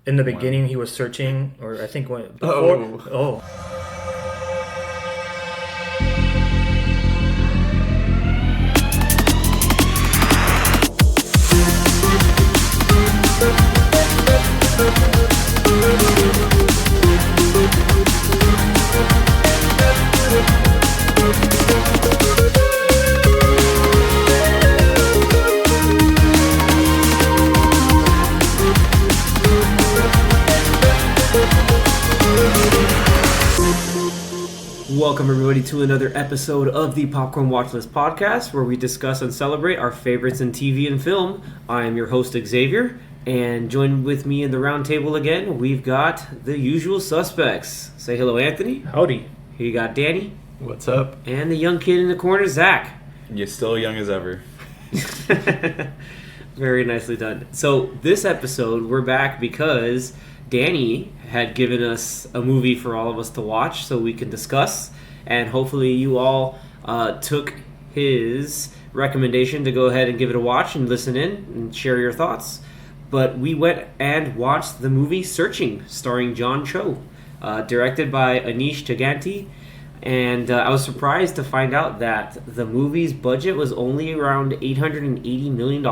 In the beginning, he was searching, or I think when before. Oh. Welcome everybody to another episode of the Popcorn Watchlist podcast, where we discuss and celebrate our favorites in TV and film. I am your host Xavier, and joined with me in the round table again, we've got the usual suspects. Say hello, Anthony. Howdy. Here you got Danny. What's up? And the young kid in the corner, Zach. You're still young as ever. Very nicely done. So this episode, we're back because Danny had given us a movie for all of us to watch so we can discuss, and hopefully you all took his recommendation to go ahead and give it a watch and listen in and share your thoughts. But we went and watched the movie Searching, starring John Cho, directed by Aneesh Chaganty, and I was surprised to find out that the movie's budget was only around $880 million.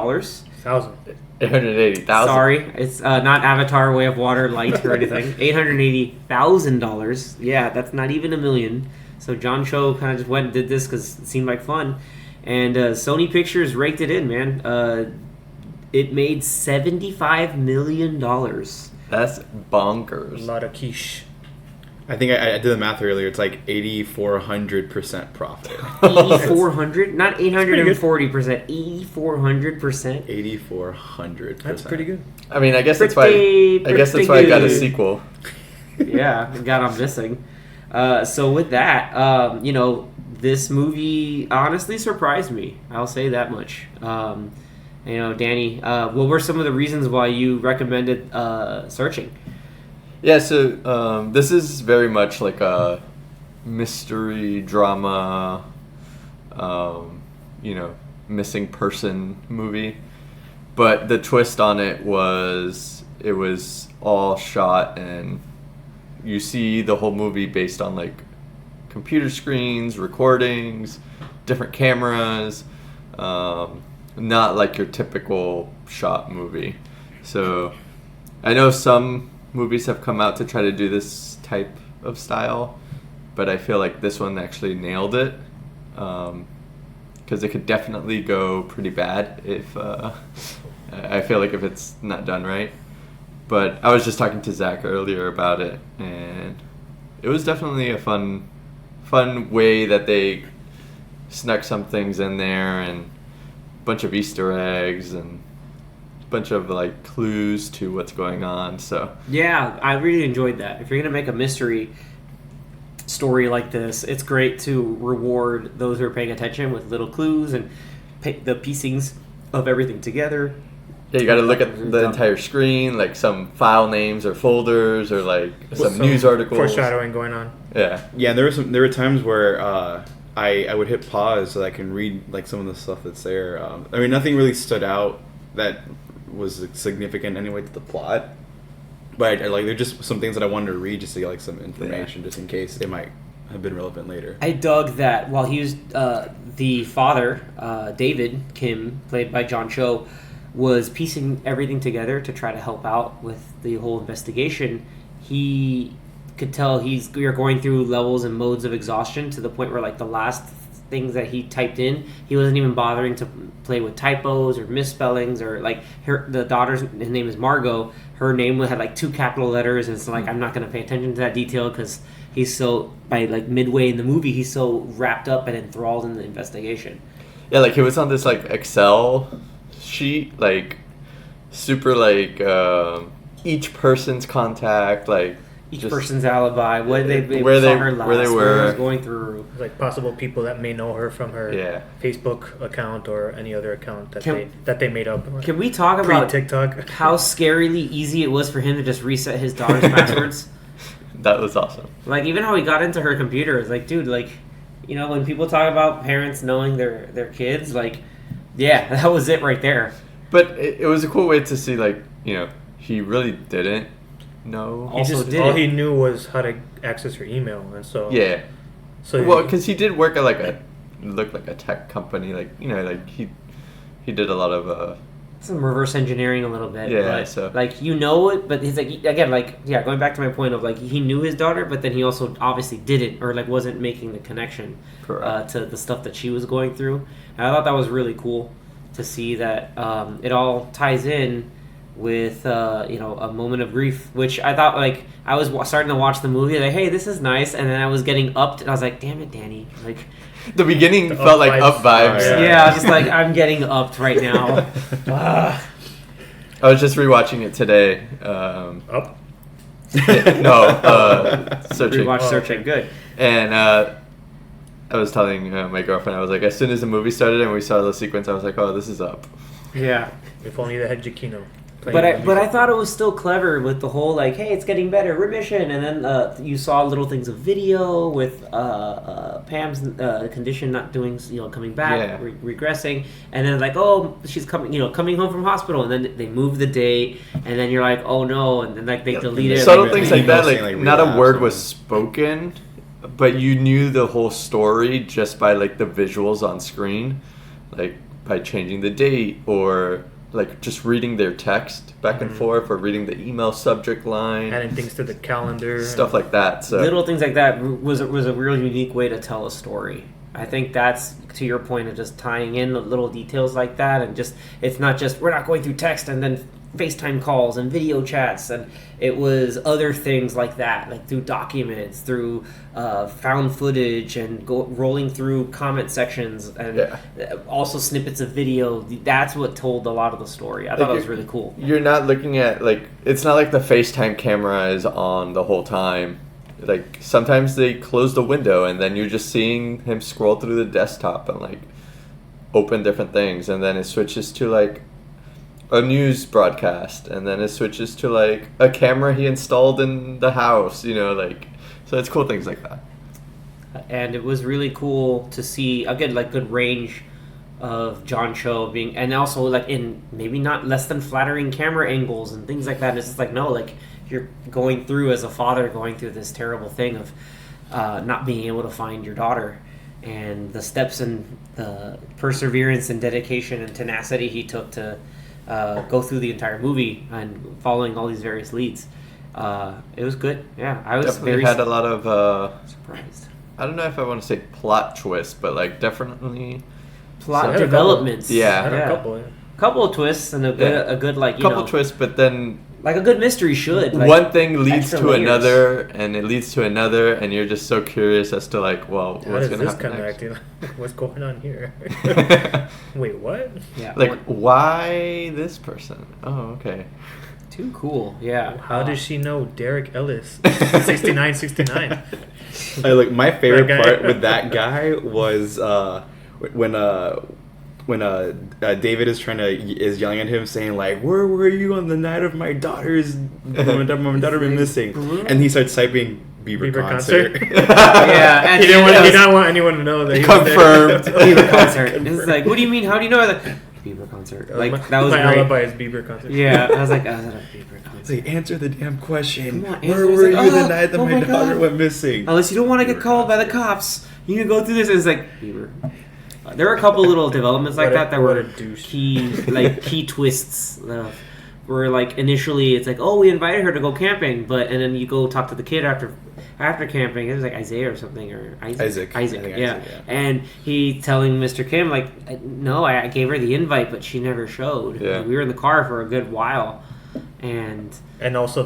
880,000. Sorry, it's not Avatar, Way of Water, Light, or anything. $880,000. Yeah, that's not even a million. So John Cho kind of just went and did this because it seemed like fun. And Sony Pictures raked it in, man. It made $75 million. That's bonkers. A lot of quiche. I think I did the math earlier. It's like 8,400% profit. 8,400? Not 840%. 8,400%. 8,400%. That's pretty good. I mean, I guess that's why I got a sequel. Yeah, God, I'm missing. So with that, this movie honestly surprised me. I'll say that much. Danny, what were some of the reasons why you recommended Searching? Yeah, so this is very much like a mystery drama, missing person movie. But the twist on it was all shot, and you see the whole movie based on like computer screens, recordings, different cameras, not like your typical shot movie. So I know some movies have come out to try to do this type of style, but I feel like this one actually nailed it, because it could definitely go pretty bad if I feel like if it's not done right. But I was just talking to Zach earlier about it, and it was definitely a fun way that they snuck some things in there, and a bunch of Easter eggs and bunch of like clues to what's going on. So yeah, I really enjoyed that. If you're gonna make a mystery story like this, it's great to reward those who are paying attention with little clues and the piecings of everything together. Yeah, you got to look at the entire screen, like some file names or folders or like some news articles. Foreshadowing going on. Yeah. Yeah, there were times where I would hit pause so that I can read like some of the stuff that's there. I mean, nothing really stood out that was significant anyway to the plot, but I like there's just some things that I wanted to read just to get like some information, just in case it might have been relevant later. I dug that while he was the father, David Kim, played by John Cho, was piecing everything together to try to help out with the whole investigation. He could tell you're going through levels and modes of exhaustion to the point where like the last things that he typed in, he wasn't even bothering to play with typos or misspellings, or like the daughter's name is Margot. Her name had like 2 capital letters, and it's like I'm not going to pay attention to that detail because he's so, by like midway in the movie, he's so wrapped up and enthralled in the investigation. Yeah, like he was on this like Excel sheet, like super like each person's contact, like each person's alibi, where they were, going through, like possible people that may know her from her Facebook account or any other account that they made up. Can we talk about TikTok? How scarily easy it was for him to just reset his daughter's passwords? That was awesome. Like even how he got into her computer, it's like, dude, like, you know, when people talk about parents knowing their kids, like, yeah, that was it right there. But it was a cool way to see, like, you know, he really didn't know. All he knew was how to access her email, and so Yeah. So well, because he did work at like looked like a tech company, like like he did a lot of some reverse engineering a little bit. Yeah, but, so like it, but he's like again, like going back to my point of like he knew his daughter, but then he also obviously didn't or like wasn't making the connection to the stuff that she was going through. And I thought that was really cool to see that it all ties in with a moment of grief, which I thought like I was starting to watch the movie like, hey, this is nice, and then I was getting upped, and I was like, damn it, Danny, like. The beginning felt like up vibes. Yeah, I was just like, I'm getting upped right now. I was just rewatching it today. Up? Searching. Rewatch Searching, good. And I was telling my girlfriend, I was like, as soon as the movie started and we saw the sequence, I was like, oh, this is Up. Yeah. If only they had Giacchino. But I thought it was still clever with the whole like, hey, it's getting better, remission, and then you saw little things of video with Pam's condition not doing, coming back, regressing, and then like, oh, she's coming home from hospital, and then they move the date, and then you're like, oh no, and then like they deleted subtle things like that, like not a word was spoken, but you knew the whole story just by like the visuals on screen, like by changing the date or like just reading their text back and forth or reading the email subject line, adding things to the calendar, stuff like that. So little things like that was a real unique way to tell a story. I think that's to your point of just tying in the little details like that, and just it's not just we're not going through text and then FaceTime calls and video chats, and it was other things like that, like through documents, through found footage, and rolling through comment sections, and also snippets of video. That's what told a lot of the story. I thought that was really cool. You're not looking at like it's not like the FaceTime camera is on the whole time. Like sometimes they close the window and then you're just seeing him scroll through the desktop and like open different things, and then it switches to like a news broadcast, and then it switches to like a camera he installed in the house, like so it's cool things like that. And it was really cool to see again like good range of John Cho being, and also like in maybe not less than flattering camera angles and things like that. And it's just like no, like you're going through as a father going through this terrible thing of not being able to find your daughter, and the steps and the perseverance and dedication and tenacity he took to go through the entire movie and following all these various leads. It was good. Yeah, I was definitely had a lot of surprised. I don't know if I want to say plot twist, but like definitely plot developments. A couple of twists and a good like couple twists, but then like a good mystery should. Like, one thing leads to another, and it leads to another, and you're just so curious as to like, well, what's going to happen next? What's going on here? Wait, what? Yeah. Like, why this person? Oh, okay. Too cool. Yeah. How does she know Derek Ellis? 6969. Like my favorite part with that guy was when David is yelling at him, saying like, "Where were you on the night of my daughter's my daughter been missing?" And he starts typing Bieber concert. Yeah, and he didn't want anyone to know that he confirmed Bieber concert. And it's like, what do you mean? How do you know that? Bieber concert. Like that was my great. alibi is Bieber concert. Yeah, I was like, oh, is that a Bieber concert? Like, answer the damn question. On, where were you the night that my daughter went missing? Unless you don't want to get called by the cops, you need to go through this. And it's like Bieber. There were a couple little developments like that were key twists. Where like initially it's like, oh, we invited her to go camping, and then you go talk to the kid after camping. It was like Isaiah or something, or Isaac. Yeah. And he telling Mr. Kim like, no, I gave her the invite, but she never showed. Yeah. Like, we were in the car for a good while, and also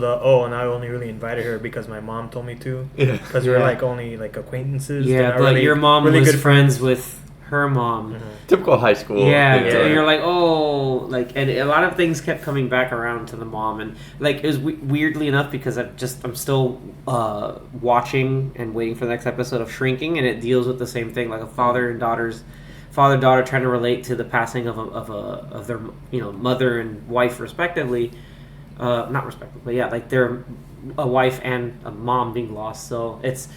and I only really invited her because my mom told me to. Yeah. Because we're like only like acquaintances. Yeah, but really, your mom really was good friends with her mom. Mm-hmm. Typical high school. Yeah, so you're like, oh, like, and a lot of things kept coming back around to the mom, and like it was weirdly enough because I'm still watching and waiting for the next episode of Shrinking, and it deals with the same thing, like a father-daughter trying to relate to the passing of their mother and wife respectively, not respectively, yeah, like they're a wife and a mom being lost, so it's.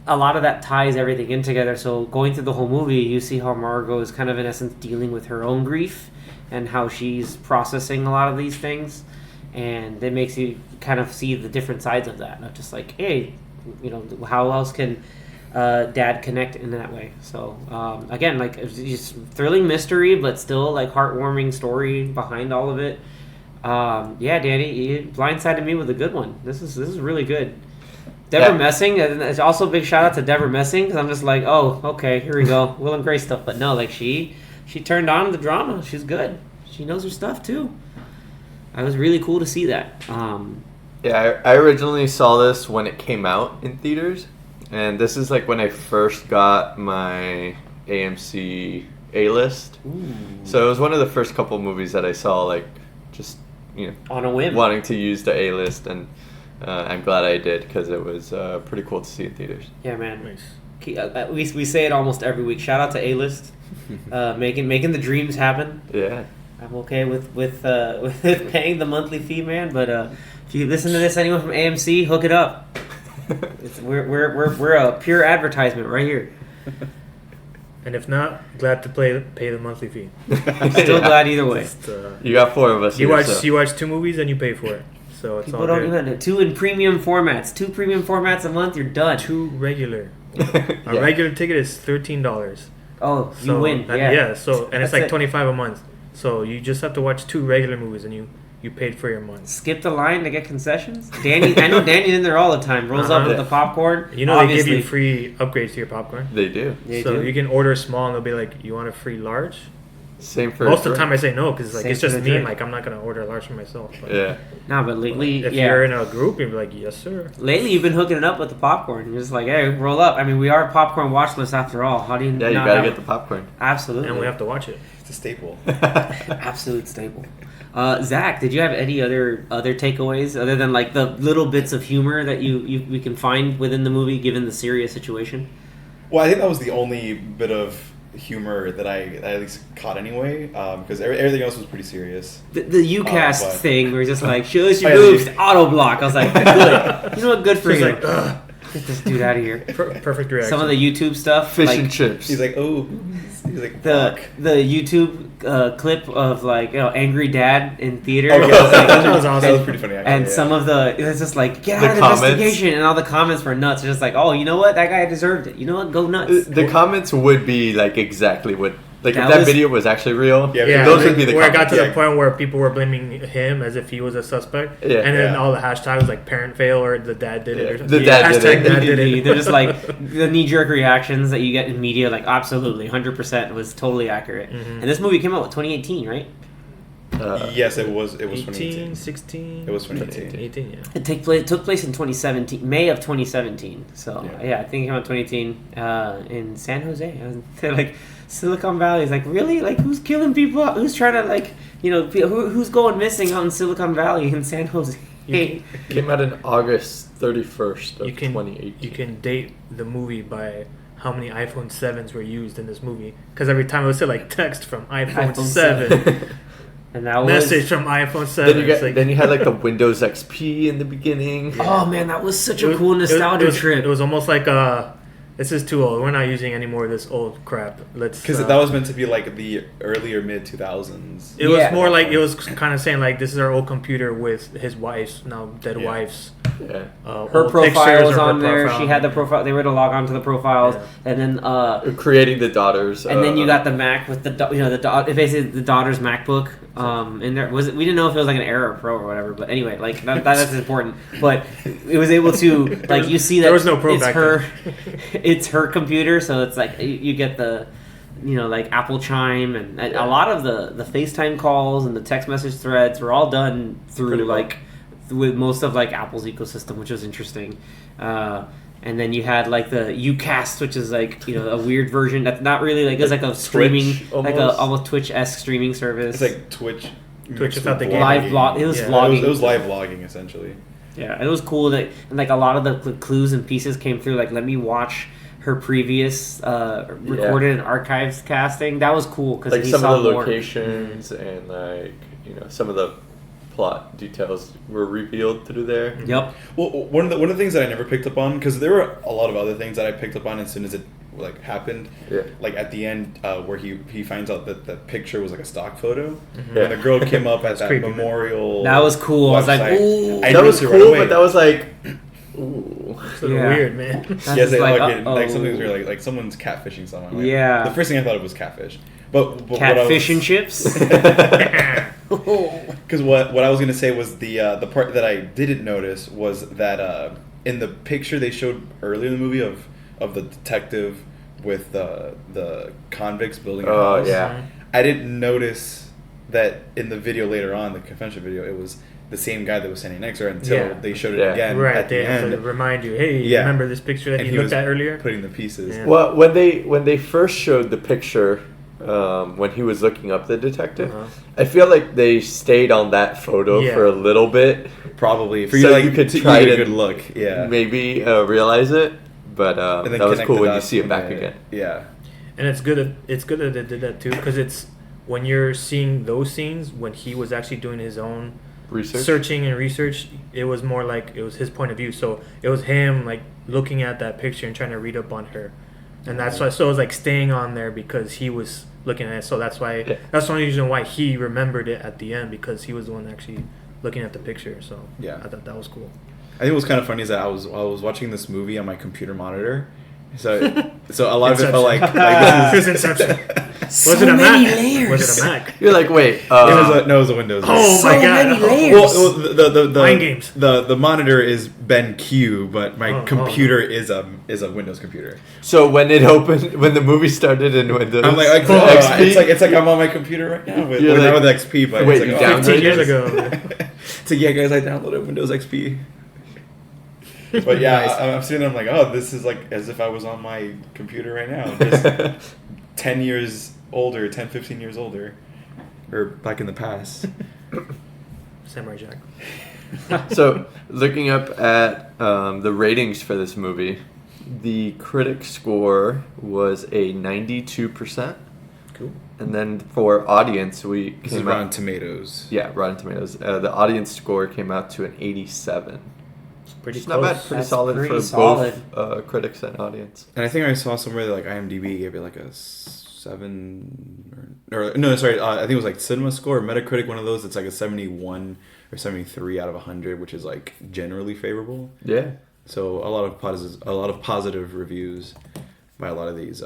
A lot of that ties everything in together. So going through the whole movie, you see how Margot is kind of in essence dealing with her own grief and how she's processing a lot of these things. and it makes you kind of see the different sides of that. Not just like, hey, how else can dad connect in that way? So again, like it's just thrilling mystery, but still like heartwarming story behind all of it. Yeah, Danny, you blindsided me with a good one. This is really good. Deborah Messing, and it's also a big shout out to Deborah Messing, because I'm just like, oh, okay, here we go, Will and Grace stuff. But no, like she turned on the drama. She's good. She knows her stuff too. It was really cool to see that. Yeah, I originally saw this when it came out in theaters, and this is like when I first got my AMC A-list. Ooh. So it was one of the first couple movies that I saw, like, just, on a whim, wanting to use the A-list, and I'm glad I did, because it was pretty cool to see in theaters. Yeah, man. Nice. We say it almost every week. Shout out to A-List, making the dreams happen. Yeah. I'm okay with paying the monthly fee, man. But if you listen to this, anyone from AMC, hook it up. We're a pure advertisement right here. And if not, glad to pay the monthly fee. Still glad either way. Just, you got 4 of us. You watch 2 movies and you pay for it, so it's People all don't good. even 2 in premium formats. 2 premium formats a month, you're done. 2 regular. Yeah. A regular ticket is $13. Oh, you win. Yeah. Yeah. So and it's That's like it. $25 a month. So you just have to watch 2 regular movies and you paid for your month. Skip the line to get concessions. Danny, I know Danny's in there all the time. Rolls up with the popcorn. You know Obviously. they give you free upgrades to your popcorn. They do. They So do. you can order small and they'll be like, you want a free large? Same for Most of the time I say no because like Same it's for just the me. drink. Like I'm not gonna order a large for myself. But Yeah. Nah, but lately, if yeah. you're in a group, you'll be like, yes sir. Lately, you've been hooking it up with the popcorn. You're just like, hey, roll up. I mean, we are a popcorn watch list after all. How do you? Yeah, you not gotta have get the popcorn. Absolutely. And we have to watch it. It's a staple. Absolute staple. Zach, did you have any other takeaways other than like the little bits of humor that we can find within the movie, given the serious situation? Well, I think that was the only bit of humor that I at least caught anyway, because everything else was pretty serious. The UCast but- thing, where he's just like, shush Oh, your yeah, moves, auto block. I was like, good. You know what? Good for She's you. like, ugh. Get this dude out of here. Perfect reaction. Some of the YouTube stuff, Fish like and chips. He's like, oh, he's like, the fuck. the YouTube clip of like angry dad in theater. Oh, yeah, That was awesome. That was pretty funny. Actually, And yeah. some of it's just like, get The out of the comments. investigation, and all the comments were nuts. It's just like, oh, you know what, that guy deserved it. You know what, go nuts. The comments would be like exactly what, like That if that was- video was actually real. Yeah, Yeah, those like, would be the where comments. I got to Yeah. the point where people were blaming him as if he was a suspect, Yeah. and then Yeah. all the hashtags like parent fail or the dad did it, Yeah. or something. The dad did Hashtag it. dad did it. They're just like the knee-jerk reactions that you get in media, like absolutely, 100% was totally accurate. Mhm. And this movie came out in 2018, right? Yes, it was 18, 2018. 16. It was 2018. 18, yeah. It took place in 2017, May of 2017. So Yeah. yeah, I think it came out in 2018 in San Jose. They're like Silicon Valley is like, really, like who's killing people? Who's trying to like who's going missing out in Silicon Valley in San Jose? Came out in August 31st of You can 2018. you can date the movie by how many iPhone 7s were used in this movie, because every time it would say like text from iPhone, iPhone 7, And that was message from iPhone 7. Then you It's like- then you had like the Windows XP in the beginning. oh man, that was such a It was- cool it was- nostalgia it was, trip. It was almost like this is too old. We're not using any more of this old crap. Let's Because that was meant to be like the early or mid 2000s. It was Yeah. more like it was kind of saying like this is our old computer with his wife's now dead Yeah. wife's. Yeah. Her old profile pictures was or her on there. profile. She had the profile. They were to log on to the profiles, Yeah. and then Creating the daughters. and then you got the Mac with the basically the daughter's MacBook. In there was we didn't know if it was like an Air or Pro or whatever, but anyway, like that's important. But it was able to like you see that There was no Pro it's back her, it's her computer, so it's like you get the. Like Apple Chime and a lot of the FaceTime calls and the text message threads were all done through Pretty well. like with most of like Apple's ecosystem, which was interesting. And then you had like the UCast, which is like a weird version that's not really like it's like a streaming like a almost Twitch-esque streaming service. It's like Twitch. Twitch without the vlogging. game. Live vlog. It was Yeah. vlogging. It was live vlogging essentially. Yeah, and it was cool that and like a lot of the clues and pieces came through. Like, let me watch her previous recorded and archives casting. That was cool because like he some saw of the more. locations and like some of the plot details were revealed through there. Yep. Well, one of the things that I never picked up on, because there were a lot of other things that I picked up on as soon as it like happened. Yeah. Like at the end, where he finds out that the picture was like a stock photo, Mhm. and the girl came up at that creepy, man. memorial. That was cool. I was like, website. ooh. I That was noticed it cool, right away. but that was like, ooh. It's a little Yeah. weird, man. That's Yes, just they like, like uh-oh. something's really like someone's catfishing someone. Like, Yeah. The first thing I thought of was catfish, but Catfish and chips. Because what I was gonna say was the part that I didn't notice was that in the picture they showed earlier in the movie of the detective with the convicts building a Oh, house. yeah. I didn't notice that in the video later on, the confession video, it was the same guy that was standing next to her until Yeah. they showed it Yeah. again Right, at the they have end, to remind you, hey, Yeah. remember this picture that and you he was looked at earlier? putting the pieces. Yeah. Well, when they first showed the picture, when he was looking up the detective, Uh-huh. I feel like they stayed on that photo Yeah. for a little bit. Probably for So you, like you could to try get a to good look. Yeah, Maybe realize it, but And then that was connect cool the when you dots see it when back they- again. Yeah. And it's good that they did that too, because it's when you're seeing those scenes when he was actually doing his own Research. searching and research, it was more like it was his point of view. So it was him like looking at that picture and trying to read up on her, and that's why. So it was like staying on there because he was looking at it. So that's why Yeah. that's the only reason why he remembered it at the end, because he was the one actually looking at the picture. So Yeah. I thought that was cool. I think what was kind of funny is that I was watching this movie on my computer monitor, so a lot of it felt like Here's this is. Inception. So Was it a many Mac? layers. Was it a Mac? You're like, wait. It was a Windows. Oh So my god! many Oh. layers. Well, the Mind games. The monitor is BenQ, but my Oh, computer is a Windows computer. So when it opened, when the movie started in Windows, I'm like XP, it's like I'm on my computer right now with, You're not like, with XP, but wait, it's you like, downloaded 15 years it? ago. It's like, yeah, guys, I downloaded Windows XP. But yeah, Nice. I'm sitting there, I'm like, oh, this is like as if I was on my computer right now, just 10 years older, 10, 15 years older, or back in the past. Samurai Jack. So looking up at the ratings for this movie, the critic score was a 92%, Cool. and then for audience, we This is came Rotten out. Tomatoes. Yeah, Rotten Tomatoes. The audience score came out to an 87. Pretty It's close. not bad. Pretty That's solid pretty for solid. both critics and audience. And I think I saw somewhere that like IMDb gave it like a 7 or no, sorry, I think it was like Cinema Score or Metacritic, one of those. It's like a 71 or 73 out of 100, which is like generally favorable. Yeah. So a lot of positive reviews by a lot of these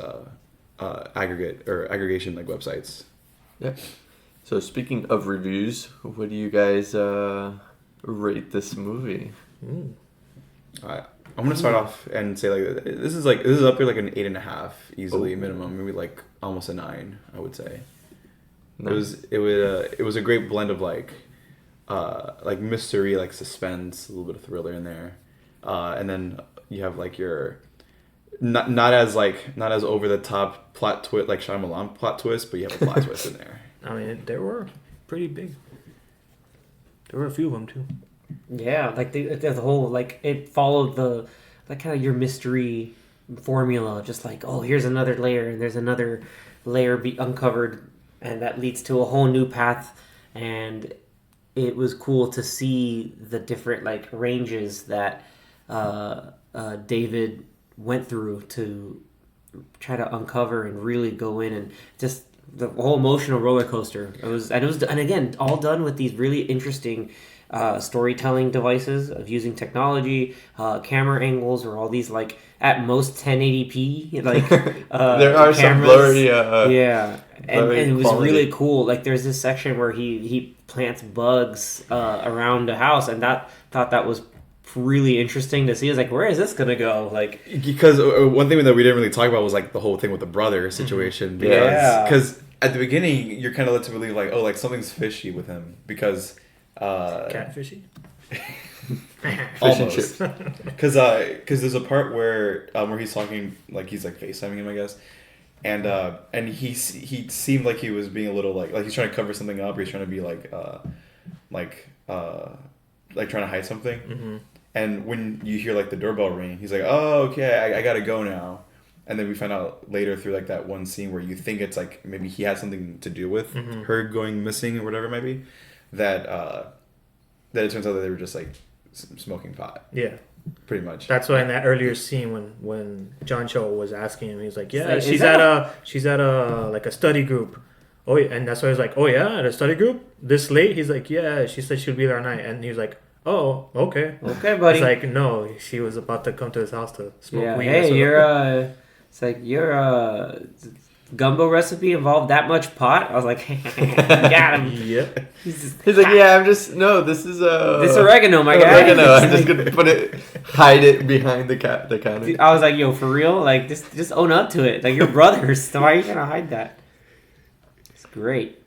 aggregation like websites. Yeah. So speaking of reviews, what do you guys rate this movie? Ooh. I'm gonna start off and say like this is up there like an 8.5 easily minimum, maybe like almost a 9, I would say. Nice. It was a great blend of like mystery, like suspense, a little bit of thriller in there, and then you have like your not as over the top plot twist like Shyamalan plot twist, but you have a plot twist in there. I mean, they were pretty big. There were a few of them too. Yeah, like the whole like it followed the like kind of your mystery formula, just like oh here's another layer and there's another layer be uncovered, and that leads to a whole new path. And it was cool to see the different like ranges that David went through to try to uncover and really go in, and just the whole emotional roller coaster. And again, all done with these really interesting storytelling devices of using technology, camera angles, or all these like at most 1080p like there are some cameras. blurry. Yeah, and blurry it was quality. really cool. Like there's this section where he plants bugs around the house, and thought that was really interesting to see. I was like, where is this gonna go? Like Because one thing that we didn't really talk about was like the whole thing with the brother situation. Yeah. Because at the beginning you're kind of led to believe like, oh, like something's fishy with him because Catfishy. Fish and chips. because there's a part where he's talking like he's like FaceTiming him, I guess, and he seemed like he was being a little like he's trying to cover something up, or he's trying to be like trying to hide something. Mm-hmm. And when you hear like the doorbell ring, he's like, oh, okay, I gotta go now. And then we find out later through like that one scene where you think it's like maybe he had something to do with Mm-hmm. her going missing or whatever it might be, that it turns out that they were just like smoking pot. Yeah. Pretty much. That's why in that earlier scene when John Cho was asking him, he's like, yeah, like, she's at a like a study group. Oh, yeah. And that's why he's like, oh yeah, at a study group this late. He's like, yeah, she said she'll be there at night, and he was like, oh, okay, buddy. He's like, no, she was about to come to his house to smoke weed. Hey, it's like your gumbo recipe involved that much pot. I was like, got him. Yep. He's like, yeah, this is this oregano, my guy. Oregano. I'm just gonna hide it behind the counter. I was like, yo, for real? Like, just own up to it. Like, you're brothers. So why are you gonna hide that? It's great.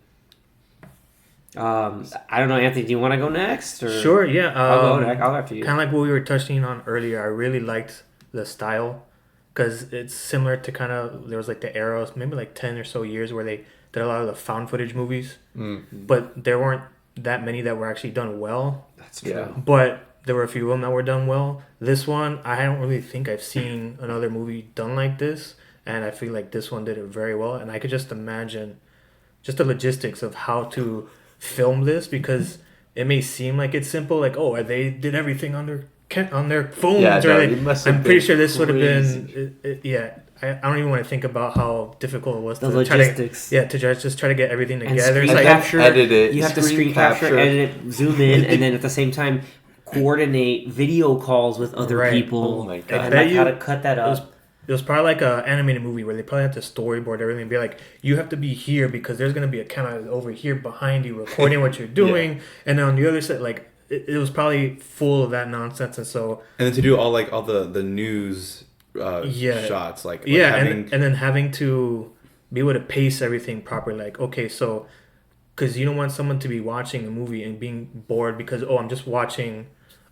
I don't know, Anthony. Do you want to go next? Or? Sure. Yeah. I'll go next. I'll after you. Kind of like what we were touching on earlier. I really liked the style because it's similar to kind of there was like the eras, maybe like 10 or so years where they did a lot of the found footage movies, but there weren't that many that were actually done well. That's true. Yeah. But there were a few of them that were done well. This one, I don't really think I've seen another movie done like this, and I feel like this one did it very well. And I could just imagine just the logistics of how to film this, because it may seem like it's simple, like, oh, they did everything on their phones. Yeah, no, or it must have I'm pretty been sure this would have crazy. been, I don't even want to think about how difficult it was The to logistics. just try to get everything And together. screen It's like, capture, edit it, you have to screen screen capture, capture. edit it, zoom in, and then at the same time coordinate video calls with other Right. people. Oh my And God. like how to cut that up. it was probably like an animated movie where they probably had to storyboard everything and be like, you have to be here because there's going to be a camera over here behind you recording what you're doing. And then on the other side, like, it was probably full of that nonsense. And so... And then to do all the news shots. Like and then having to be able to pace everything properly. Like, okay, so... Because you don't want someone to be watching a movie and being bored because, I'm just watching...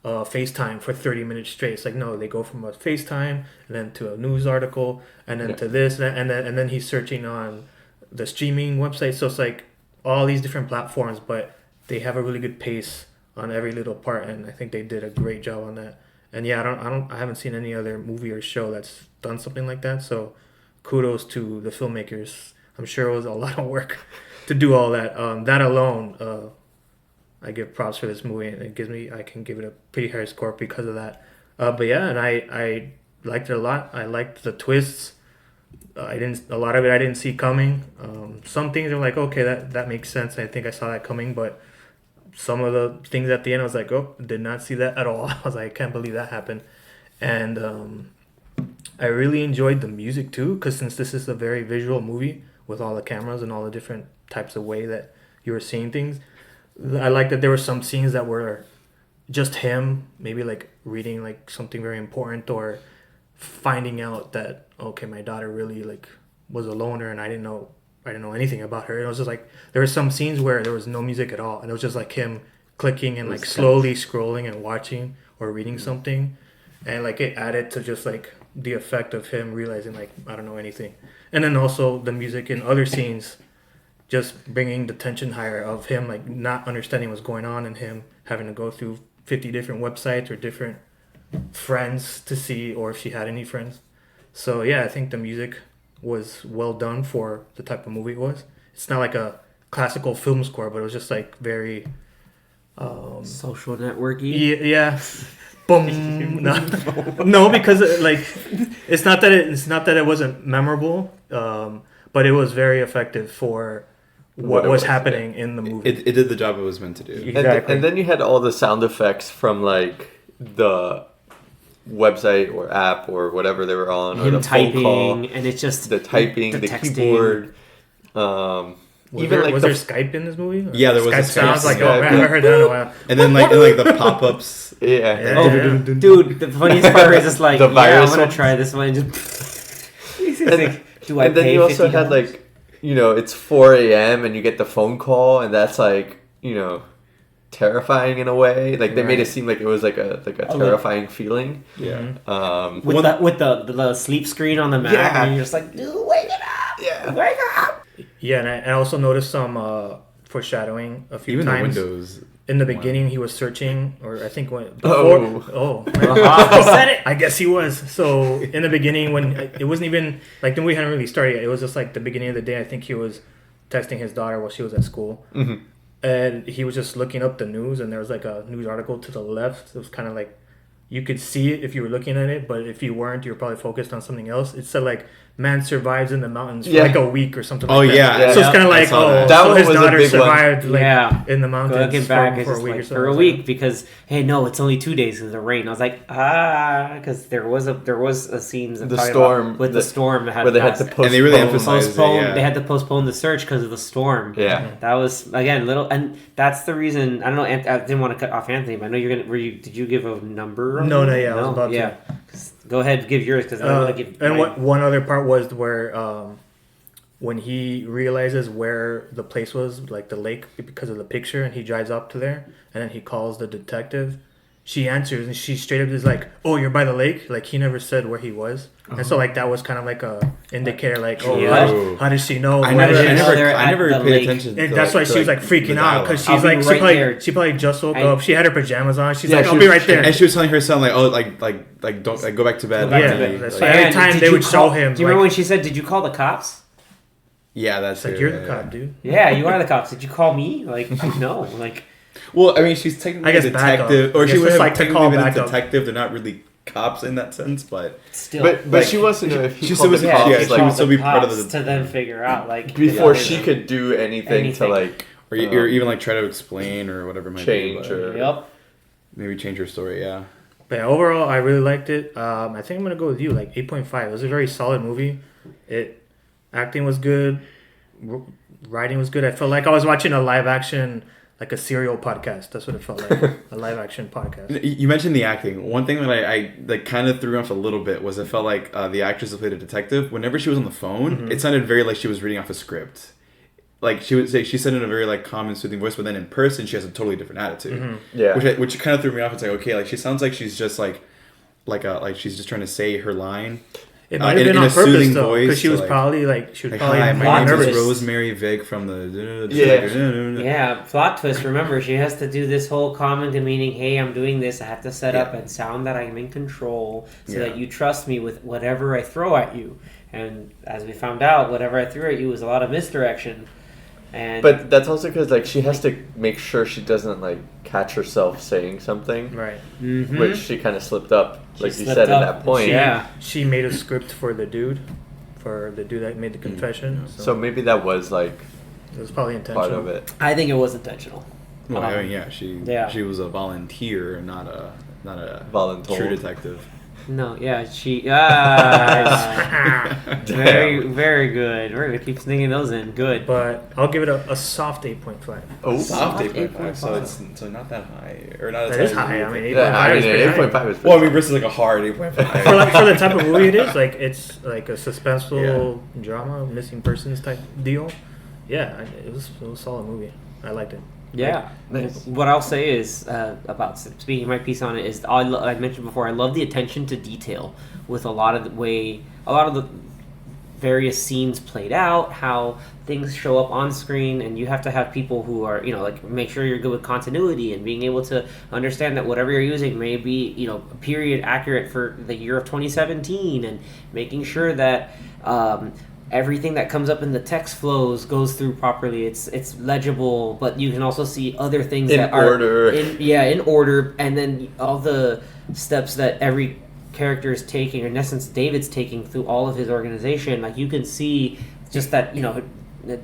FaceTime for 30 minutes straight. It's like, no, they go from a FaceTime and then to a news article and then to this and then he's searching on the streaming website. So it's like all these different platforms, but they have a really good pace on every little part, and I think they did a great job on that. And yeah, I haven't seen any other movie or show that's done something like that. So kudos to the filmmakers. I'm sure it was a lot of work to do all that. That alone, I give props for this movie, and I can give it a pretty high score because of that. But yeah, and I liked it a lot. I liked the twists. A lot of it I didn't see coming. Some things are like, okay, that makes sense. I think I saw that coming, but some of the things at the end I was like, oh, did not see that at all. I was like, I can't believe that happened. And I really enjoyed the music too, because since this is a very visual movie with all the cameras and all the different types of way that you were seeing things, I like that there were some scenes that were just him, maybe like reading like something very important or finding out that, okay, my daughter really like was a loner and I didn't know anything about her. It was just like there were some scenes where there was no music at all, and it was just like him clicking and like slowly scrolling and watching or reading something, and like it added to just like the effect of him realizing like I don't know anything. And then also the music in other scenes just bringing the tension higher of him like not understanding what's going on and him having to go through 50 different websites or different friends to see or if she had any friends. So yeah, I think the music was well done for the type of movie it was. It's not like a classical film score, but it was just like very social networky. Yeah. Boom. No, because like it's not that it wasn't memorable, but it was very effective for what was happening in the movie. It did the job it was meant to do. Exactly. And then you had all the sound effects from like the website or app or whatever they were on, Him or the typing, phone call, and it's just the typing, the texting. keyboard. Was Even there, like was the there Skype in this movie? Or Yeah, there was Skype a Skype sounds like, scene. oh man, I haven't heard that in a while. And then like the pop-ups. yeah. Oh, dude, the funniest part is just like, The yeah, I'm virus gonna one. try this one. And just, it's And- like, do I and then pay you also had $50? like, it's 4 a.m. and you get the phone call, and that's like, terrifying in a way. Like they made it Right. seem like it was like a terrifying feeling. Yeah. with the sleep screen on the Mac, Yeah. and you're just like, dude, wake it up! Yeah. Wake up! Yeah, and I also noticed some foreshadowing a few Even the times. windows. In the beginning, he was searching, or I think when Oh. before. Oh, I said it. I guess he was. So in the beginning, when it wasn't even like the movie hadn't really started yet, it was just like the beginning of the day. I think he was texting his daughter while she was at school, and he was just looking up the news, and there was like a news article to the left. It was kind of like you could see it if you were looking at it, but if you weren't, you were probably focused on something else. It said like man survives in the mountains for like a week or something. Oh like that. yeah. So it's kind of like, that so one his was a daughter big one. survived like in the Looking mountains back, for a it's week or like so. for a week because hey, no, it's only 2 days because of the rain. I was like, because there was a scene The storm with the storm that had where they had to passed. postpone. And they really emphasized They had to postpone the search because of the storm. Yeah. That was again little, and that's the reason. I don't know. I didn't want to cut off Anthony, but I know you're gonna. Did you give a number? No, I was about to. Go ahead, give yours because I don't want to give. And one other part was where when he realizes where the place was, like the lake, because of the picture, and he drives up to there, and then he calls the detective. She answers, and she straight up is like, "Oh, you're by the lake." Like he never said where he was, and so like that was kind of like a indicator, like, "Oh, how does she know?" I never the paid lake. attention. And that's why she was like freaking out because she's I'll be like right she probably just woke up. She had her pajamas on. She's Yeah, like, she "I'll was- be right there." And she was telling her son like, "Oh, like don't like go back to bed." back Yeah, to bed. that's Like, why every And time did they you would show him. Do you remember when she said, "Did you call the cops?" yeah, that's It's like, it, you're yeah, the yeah. cop, dude. Yeah, you are the cops. Did you call me? Like, no. Like, Well, I mean, she's technically I guess a detective, backup. or I she guess would it's have like to call technically been a backup. detective. They're not really cops in that sense, but still. But Like, she wants to know if he she called was- the yeah, cops, she like, would still be part of cops the- to then figure out like before yeah, she could do anything to like or even like try to explain or whatever it might change be, but or Yep. maybe change her story. Yeah, But yeah, overall, I really liked it. I think I'm gonna go with you, like 8.5. It was a very solid movie. Acting was good, writing was good. I felt like I was watching a live action, like a serial podcast. That's what it felt like, a live action podcast. you mentioned the acting. One thing that I like kind of threw me off a little bit was I felt like the actress that played a detective, whenever she was on the phone, it sounded very like she was reading off a script. Like she would say, she said in a very like calm and soothing voice, but then in person she has a totally different attitude. Yeah. Which kind of threw me off. It's like, okay, like she sounds like she's just like she's just trying to say her line. It might have in been a on purpose soothing though, voice because she to, was like- probably Hi, my plot name is twist. Rosemary Vick from the Yeah, plot twist. Remember, she has to do this whole common demeaning, hey, I'm doing this, I have to set up and sound that I'm in control so that you trust me with whatever I throw at you. And as we found out, whatever I threw at you was a lot of misdirection. And But that's also because like she has to make sure she doesn't like catch herself saying something, Right. which she kind of slipped up, like you slipped said up. at that point. Yeah. She made a script for the dude that made the confession. So maybe that was like it was probably intentional. part of it. I think it was intentional. Well, I mean, yeah, she was a volunteer, not a Voluntold. true detective. No, yeah, she. Very, very good. We're gonna keep sneaking those in. Good. But I'll give it a soft 8.5. Oh, Soft Soft 8.5, so it's not that high, or not as That is high. high. I mean, 8.5 yeah, I mean, is pretty high. 8.5 is Well, I mean, pretty versus like a hard 8.5. For the type of movie it is, like it's like a suspenseful drama, missing persons type deal. Yeah, it was a solid movie. I liked it. Yeah. Nice. What I'll say is about speaking my piece on it is I mentioned before. I love the attention to detail with a lot of the various scenes played out, how things show up on screen, and you have to have people who are like make sure you're good with continuity and being able to understand that whatever you're using may be period accurate for the year of 2017, and making sure that. Everything that comes up in the text flows goes through properly. It's legible, but you can also see other things In that are order. in order, and then all the steps that every character is taking, or in essence, David's taking through all of his organization. Like you can see just that that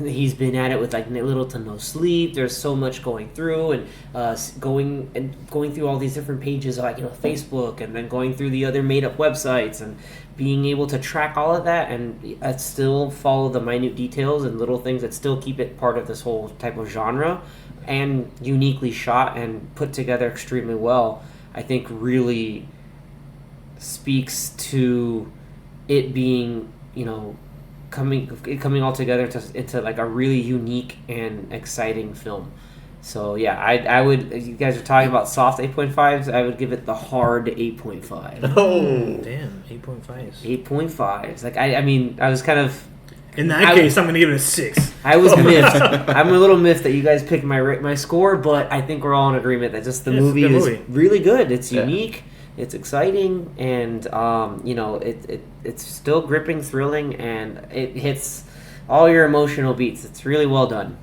he's been at it with like little to no sleep. There's so much going through, and going through all these different pages like Facebook, and then going through the other made up websites, and being able to track all of that and still follow the minute details and little things that still keep it part of this whole type of genre, and uniquely shot and put together extremely well, I think really speaks to it being coming all together into like a really unique and exciting film. So yeah, I would. You guys are talking about soft 8.5s. I would give it the hard 8.5. Oh, Damn, 8.5. 8.5s. Like I mean, I was kind of. In that case, I'm gonna give it a 6. I was miffed. I'm a little miffed that you guys picked my score, but I think we're all in agreement that just the Yeah, it's a movie good is movie. really good. It's Yeah. unique. It's exciting, and it's still gripping, thrilling, and it hits all your emotional beats. It's really well done.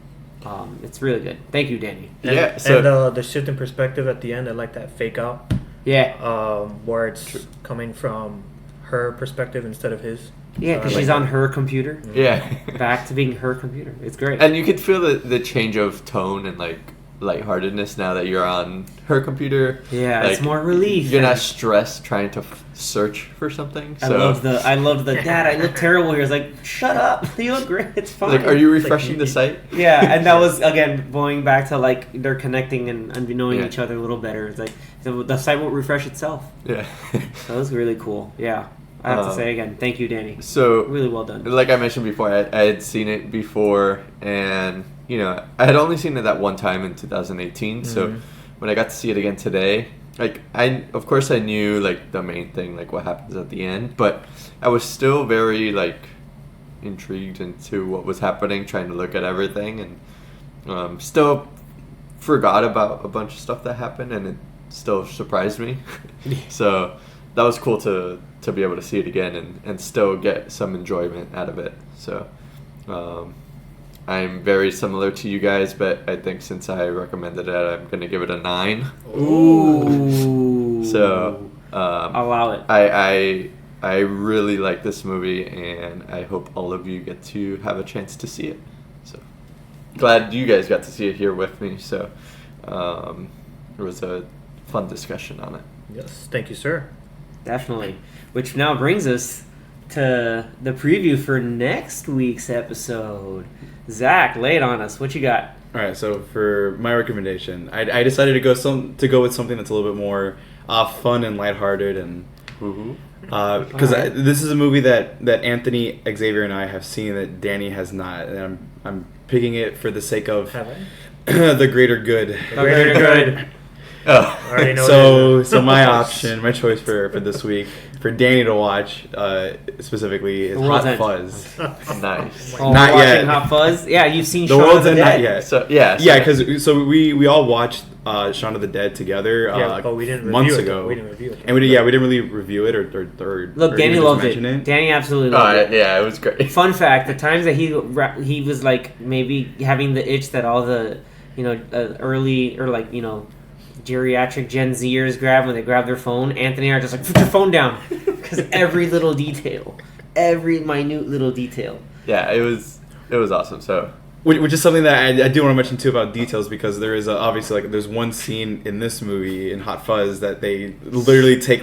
It's really good. Thank you, Danny. yeah. And So the shift in perspective at the end, I like that fake out Yeah. Where it's coming from her perspective instead of his. Yeah, because like she's on her computer. Yeah. Back to being her computer. It's great. And you could feel the change of tone and like lightheartedness now that you're on her computer. Yeah, like, it's more relief. You're not stressed trying to search for something. So. I love the dad. I look terrible here. It's like, shut up. You look great. It's fine. Like, are you It's refreshing like, the site? Yeah, and that was again going back to like they're connecting and knowing Yeah. each other a little better. It's like the site will refresh itself. Yeah. That was really cool. Yeah, I have to say again, thank you, Danny. So Really well done. like I mentioned before, I had seen it before, and I had only seen it that one time in 2018. So when I got to see it again today, like of course I knew like the main thing, like what happens at the end, but I was still very like intrigued into what was happening, trying to look at everything, and still forgot about a bunch of stuff that happened, and it still surprised me. So that was cool to be able to see it again and still get some enjoyment out of it. So I'm very similar to you guys, but I think since I recommended it, I'm going to give it a 9. Ooh. So I'll allow it. I really like this movie, and I hope all of you get to have a chance to see it. So glad you guys got to see it here with me. So it was a fun discussion on it. Yes, thank you, sir. Definitely. Which now brings us to the preview for next week's episode. Zach, lay it on us. What you got? All right, so for my recommendation, I decided to go with something that's a little bit more fun and lighthearted, and because this is a movie that Anthony, Xavier, and I have seen that Danny has not, and I'm picking it for the sake of the greater good. The greater good. Oh. I already know So my option, my choice for this week, for Danny to watch specifically is The World's Hot End. Fuzz. Nice. Oh, Not watching yet. Hot Fuzz? Yeah, you've seen The Shaun World's of the End, Dead? not yet. So yeah. Yeah, because we all watched Shaun of the Dead together but we didn't months review it. ago. We didn't review it. And we didn't really review it or Look, or Danny even loved just it. mention Danny absolutely Oh, loved it. yeah, it was great. Fun fact: the times that he was like maybe having the itch that all the early or like geriatric Gen Zers grab when they grab their phone. Anthony and I are just like, put your phone down, because every little detail, every minute little detail. Yeah, it was awesome. So Which is something that I do want to mention too about details, because there is obviously there's one scene in this movie in Hot Fuzz that they literally take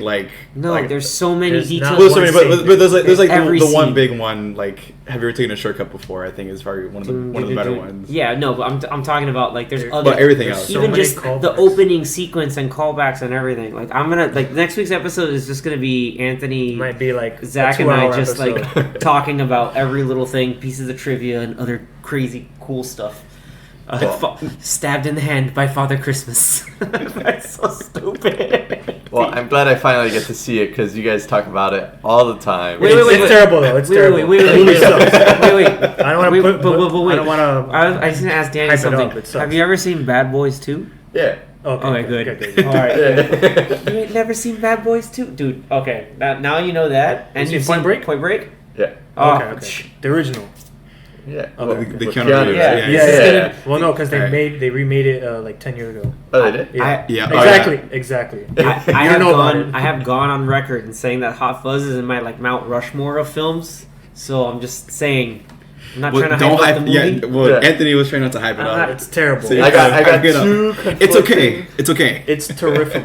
There's so many there's details. not well, one sorry, scene. but there's like Every the one scene. big one, like, have you ever taken a shortcut before? I think is probably one of the better ones. Yeah, no, but I'm talking about like there's But other everything there's else. so even many just the callbacks. opening sequence and callbacks and everything. Like I'm gonna next week's episode is just gonna be Anthony, Might be like a Zach, and I 2-hour just episode. like talking about every little thing, pieces of trivia and other crazy cool stuff. Stabbed in the hand by Father Christmas. That's so stupid. well, I'm glad I finally get to see it because you guys talk about it all the time. Wait, It's terrible though. It's terrible. Wait. The movie sucks. Wait. I don't want to put. Wait. I don't want to. I was gonna ask Danny Hype it something. up, it sucks. Have you ever seen Bad Boys 2? Yeah. Okay, good. Okay. All right. Yeah. You ain't never seen Bad Boys 2? Dude, okay. Now you know that. And You you've seen seen Point Break? Point Break? Yeah. Oh, Okay. The original. Yeah. Oh, Well, the with Keanu Keanu. Reeves. Yeah. Yeah. Yeah. Well, no, because Alright. they remade it like 10 years ago. Oh, they did? Yeah. Yeah. Exactly. I You have don't know about it. I have gone on record in saying that Hot Fuzz is in my like Mount Rushmore of films. So I'm just saying, I'm not trying to Don't hype up hype. the Yeah. movie. Well, Yeah. Anthony was trying not to hype it I'm up. not- It's terrible. See, I got I'm gonna- two. It's okay. It's okay. It's terrific.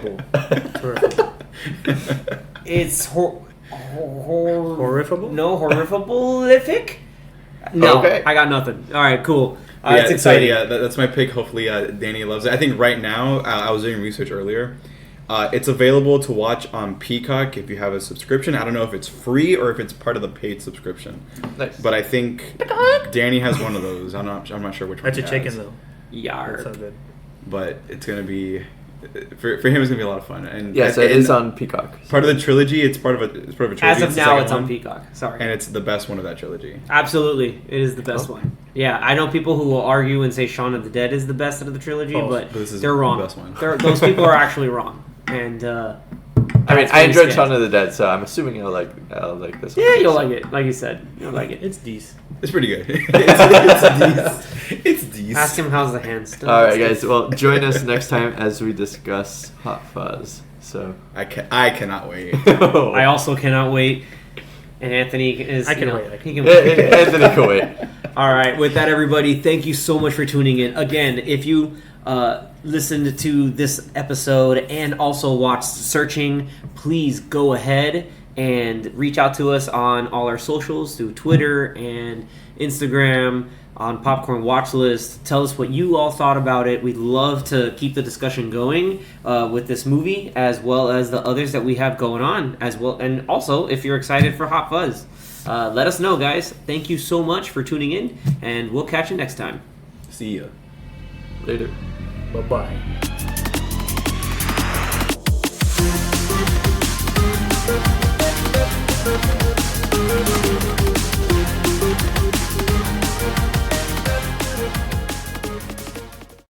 It's Horrifiable? No, horrific. No, Okay. I got nothing. All right, cool. Yeah, It's exciting. So, yeah, that's my pick. Hopefully, Danny loves it. I think right now, I was doing research earlier. It's available to watch on Peacock if you have a subscription. I don't know if it's free or if it's part of the paid subscription. Nice. But I think Danny has one of those. I'm not sure which one. That's a he chicken has. though. Yar. That's so good. But it's gonna be for him. It's gonna be a lot of fun. And Yes, it is on Peacock. part of the trilogy. It's part of a trilogy. As of It's the now, second it's on one, Peacock. Sorry. and it's the best one of that trilogy. Absolutely, it is the best one. Yeah, I know people who will argue and say Shaun of the Dead is the best of the trilogy, False. but But this is they're wrong. the best one. Those people are actually wrong. And I mean, that's I where we enjoyed stand. Shaun of the Dead, so I'm assuming I'll like this one. Yeah, you'll like it. Like you said, you'll like it. It's decent. It's pretty good. It's decent. Ask him how's the hand still. All right, guys. Well, join us next time as we discuss Hot Fuzz. So I cannot wait. I also cannot wait. And Anthony is. I can you know, wait. He can wait. Anthony can wait. All right. With that, everybody, thank you so much for tuning in. Again, if you listened to this episode and also watched Searching, please go ahead and reach out to us on all our socials through Twitter and Instagram, on Popcorn Watchlist. Tell us what you all thought about it. We'd love to keep the discussion going with this movie, as well as the others that we have going on as well. And also, if you're excited for Hot Fuzz, let us know, guys. Thank you so much for tuning in, and we'll catch you next time. See ya. Later. Bye-bye.